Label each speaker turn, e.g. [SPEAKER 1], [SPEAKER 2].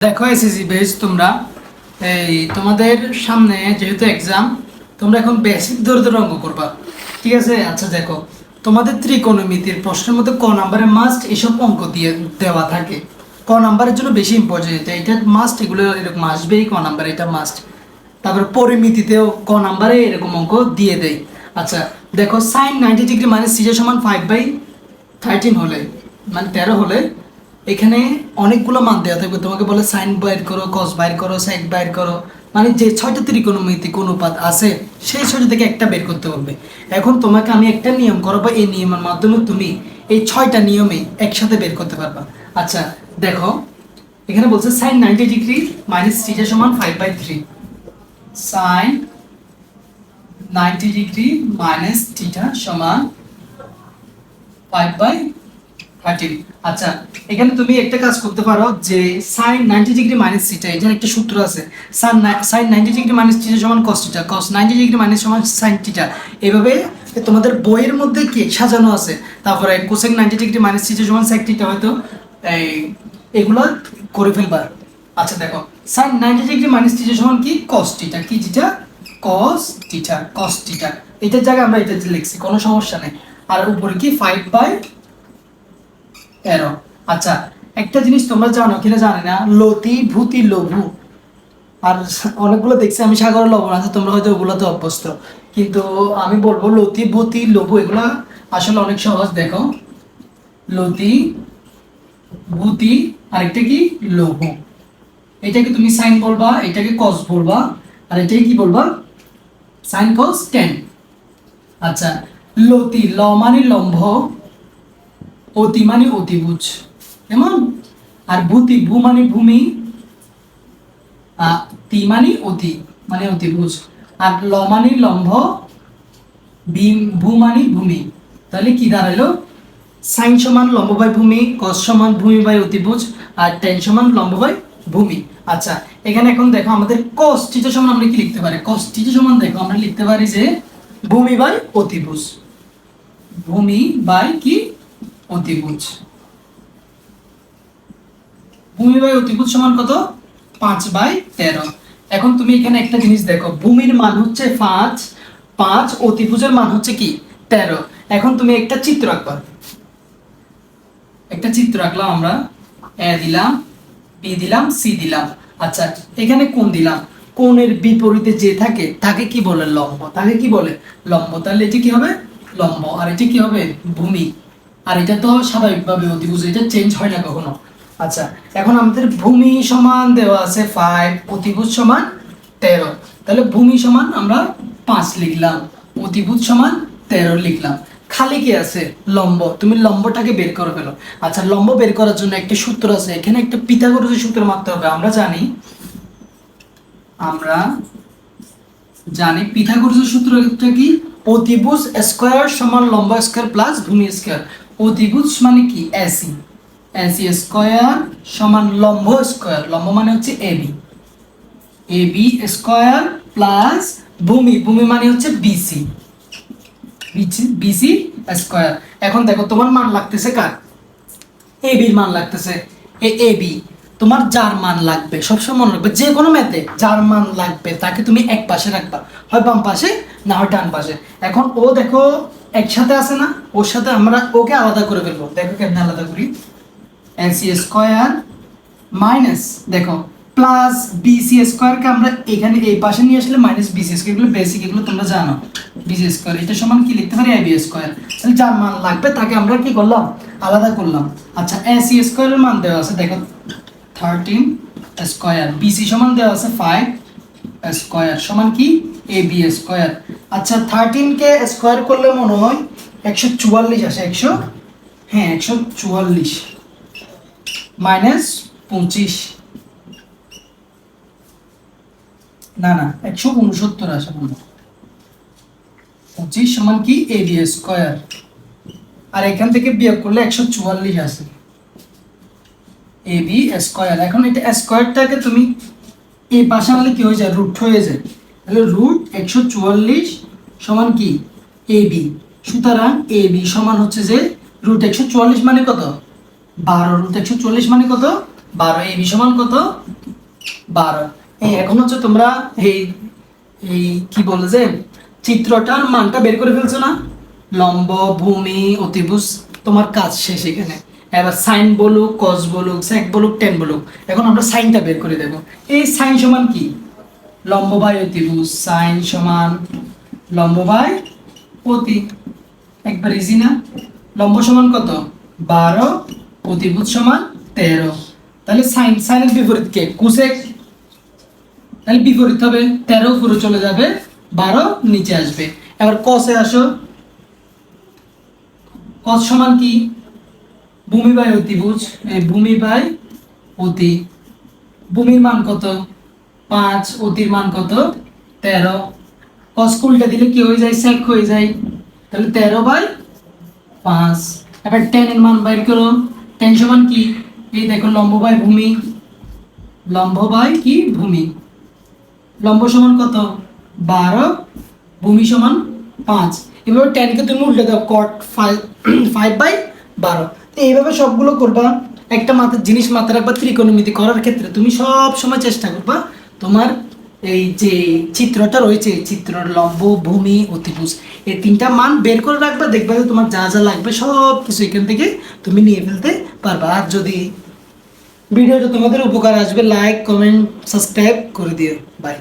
[SPEAKER 1] দেখো SSC base তোমরা এই তোমাদের সামনে যেহেতু এক্সাম তোমরা এখন বেসিক ধরে ধরে অঙ্ক করবা। ঠিক আছে? আচ্ছা দেখো, তোমাদের ত্রিকোণমিতির প্রশ্নের মধ্যে ক নাম্বারের মাস্ট এসব অঙ্ক দিয়ে দেওয়া থাকে। ক নাম্বারের জন্য বেশি ইম্পর্টেন্ট, এটা মাস্ট, এগুলো এরকম আসবেই ক নাম্বারে, এটা মাস্ট। তারপর পরিমিতিতেও ক নাম্বারে এরকম অঙ্ক দিয়ে দেয়। আচ্ছা দেখো, সাইন 90 ডিগ্রি মাইনাস থিটা সমান 5/13 হলে, মানে 13 হলে এখানে অনেকগুলো মান দেওয়া থাকবে। তোমাকে বলে সাইন বাইর করো, কস বাইর করো, সেক বাইর করো, মানে যে 6টা ত্রিকোণমিতিক অনুপাত আছে সেই 6টা থেকে একটা বের করতে বলবে। এখন তোমাকে আমি একটা নিয়ম করাবো, এই নিয়মের মাধ্যমে তুমি এই 6টা নিয়মেই একসাথে বের করতে পারবা। আচ্ছা দেখো, এখানে বলছে সাইন 90 ডিগ্রি মাইনাস থিটা সমান 5/3। সাইন 90 ডিগ্রি মাইনাস থিটা সমান 5/13। আচ্ছা এখানে তুমি একটা কাজ করতে পারো যে সাইন 90 ডিগ্রি মাইনাস থিটা, এটার একটা সূত্র আছে, সাইন 90 ডিগ্রি মাইনাস থিটা সমান কস থিটা, কস 90 ডিগ্রি মাইনাস সমান সাইন থিটা। এভাবে তোমাদের বইয়ের মধ্যে কি সাজানো আছে। তারপরে কোসেক 90 ডিগ্রি মাইনাস থিটা সমান সেক থিটা, হয়তো এই এগুলো করে ফেলবা। আচ্ছা দেখো, সাইন 90 ডিগ্রি মাইনাস থিটা সমান কি কস থিটা, কি theta, cos theta, cos theta. এটার জায়গায় আমরা এটা লিখছি, কোনো সমস্যা নেই। আর উপরে কি 5/13। আচ্ছা একটা জিনিস তোমরা জানো কিনা জানি না, লতি ভূতি লঘু, আর অনেকগুলো দেখছি আমি সাগর লবণ আছে, তোমরা হয়তো ওগুলোতে অভ্যস্ত, কিন্তু আমি বলবো লতি ভূতি লঘু এগুলা আসলে অনেক সহজ। দেখো লতি ভূতি আরেকটা কি লঘু, এটাকে তুমি সাইন বলবা, এটাকে কস বলবা, আর এটাকে কি বলবা, সাইন কস টেন। আচ্ছা লতি, ল মানে লম্ব, অতি মানে অতিভুজ, কেমন? আর ভূতি, ভূ মানে ভূমি, তি মানে অতি, মানে অতিভুজ। আর ল মানে লম্ব, ভূ মানে ভূমি। তাহলে কি দাঁড়ালো, সাইন সমান লম্ব বাই ভূমি, কস সমান ভূমি বাই অতিভুজ, আর টেন সমান লম্ব বাই ভূমি। আচ্ছা এখানে এখন দেখো আমাদের কস থিটা সমান আমরা কি লিখতে পারি, কস থিটা সমান দেখো আমরা লিখতে পারি যে ভূমি বাই অতিভুজ, ভূমি বাই কি অতিভুজ। ভূমি বাই অতিভুজ সমান কত, 5/13। এখন তুমি এখানে একটা জিনিস দেখো, ভূমির মান হচ্ছে 5, 5, অতিভুজের মান হচ্ছে কি 13। এখন তুমি একটা চিত্র আঁকবা, একটা চিত্র আঁকলাম আমরা, এ দিলাম, বি দিলাম, সি দিলাম। আচ্ছা এখানে কোণ দিলাম, কোণের বিপরীতে যে থাকে তাকে কি বলে, লম্ব, তাকে কি বলে লম্ব। তাহলে এটি কি হবে, লম্ব, আর এটি কি হবে, ভূমি। আর এটা তো স্বাভাবিকভাবে অতিভুজ, এটা চেঞ্জ হয় না কখনো। আচ্ছা এখন আমাদের ভূমি সমান দেওয়া আছে 5, অতিভুজ সমান 13। তাহলে ভূমি সমান আমরা 5 লিখলাম, অতিভুজ সমান 13 লিখলাম। খালি কি আছে, লম্ব, তুমি লম্বটাকে বের করে ফেলো। আচ্ছা লম্ব বের করার জন্য একটা সূত্র আছে, এখানে একটা পিথাগোরাসের সূত্র মারতে হবে। আমরা জানি পিথাগোরাসের সূত্রটা কি, অতিভুজ স্কয়ার সমান লম্ব স্কয়ার প্লাস ভূমি স্কয়ার। অতিভুজ মানে কি এসি, এসি স্কয়ার সমান লম্ব স্কয়ার, লম্ব মানে হচ্ছে এবি, এবি স্কয়ার প্লাস ভূমি, ভূমি মানে হচ্ছে বিসি, বিসি স্কয়ার। এখন দেখো তোমার মান লাগতেছে কার, এবির মান লাগতেছে। এবি তোমার যার মান লাগবে সবসময় মনে রাখবে, যে কোনো ম্যাথে যার মান লাগবে তাকে তুমি এক পাশে রাখবা, হয় বাম পাশে না হয় ডান পাশে। এখন ও দেখো একসাথে আছে না, ওর সাথে আমরা ওকে আলাদা করে ফেলবো। দেখো কেমনে আলাদা করি, এসি স্কয়ার মাইনাস দেখো প্লাস বিসি স্কয়ারকে আমরা এখানে এই পাশে নিয়ে আসলে মাইনাস বিসি স্কয়ার, এগুলো বেসিক, এগুলো তোমরা জানো। বিসি স্কয়ার এটা সমান কি লিখতে পারি, এবি স্কয়ার। তাহলে যার মান লাগবে তাকে আমরা কি করলাম, আলাদা করলাম। আচ্ছা এসি স্কয়ারের মান দেওয়া আছে দেখো 13 স্কয়ার, বিসি সমান দেওয়া আছে 5 স্কয়ার সমান কি এবি স্কয়ার। আচ্ছা 13 কে স্কয়ার করলে মনে হয় 144 আসে, 100, হ্যাঁ 144 মাইনাস 25, না 169 আসে, 25 সমান কি এবি স্কয়ার, আর এখান থেকে বিয়োগ করলে 144 আসে, এবি স্কয়ার। এখন এটা স্কয়ারটাকে তুমি এই পাশে আনলে কি হয়ে যায়, রুট হয়ে যায়। তাহলে রুট 144 সমান কি এবি। সুতরাং এবি সমান হচ্ছে যে রুট 144 মানে কত 12, রুট 144 মানে কত 12 এবি সমান কত 12। এই এখন হচ্ছে তোমরা এই এই কি বলে যে চিত্রটার মানটা বের করে ফেলছো না, লম্ব ভূমি অতিভুজ, তোমার কাজ শেষ এখানে। এবার সাইন বলুক কস বলুক সেক বলুক টেন বলুক, এখন আমরা সাইনটা বের করে দেব। এই সাইন সমান কি লম্ব বাই অতিভুজ, সাইন সমান লম্ব বাই অতি, একবার ইজি না। লম্ব সমান কত 12, অতিভুজ সমান 13। তাহলে সাইন সাইনের বিপরীত কে কোসেক, তাহলে বিপরীত হবে 13 উপরে চলে যাবে 12 নিচে আসবে। এবার কসে আসো, কস সমান কি ভূমি বাই অতিভুজ, এই ভূমি বাই অতি, ভূমির মান কত 5, অতির মান কত 13, কস উল্টে দিলে কি হয়ে যায় সেক হয়ে যায়, তাহলে 13/5। এবার tan এর মান বাইর করো, tan সমান কি এই দেখো লম্ব বাই ভূমি, লম্ব বাই কি ভূমি, লম্ব সমান কত 12, ভূমি সমান 5। এভাবে tan কে তুমি উল্টে দাও cot 5/12। তো এইভাবে সবগুলো করবা। একটা মাথার জিনিস মাথায় রাখবা, ত্রিকোণমিতি করার ক্ষেত্রে তুমি সব সময় চেষ্টা করবা তোমার এই যে চিত্রটা রয়েছে এই চিত্রের লম্ব ভূমি অতিভুজ এই তিনটা মান বের করে রাখবা, দেখবা যে তোমার যা যা লাগবে সব কিছু এখান থেকে তুমি নিয়ে ফেলতে পারবা। আর যদি ভিডিওটা তোমাদের উপকার আসবে লাইক কমেন্ট সাবস্ক্রাইব করে দিও। বাই।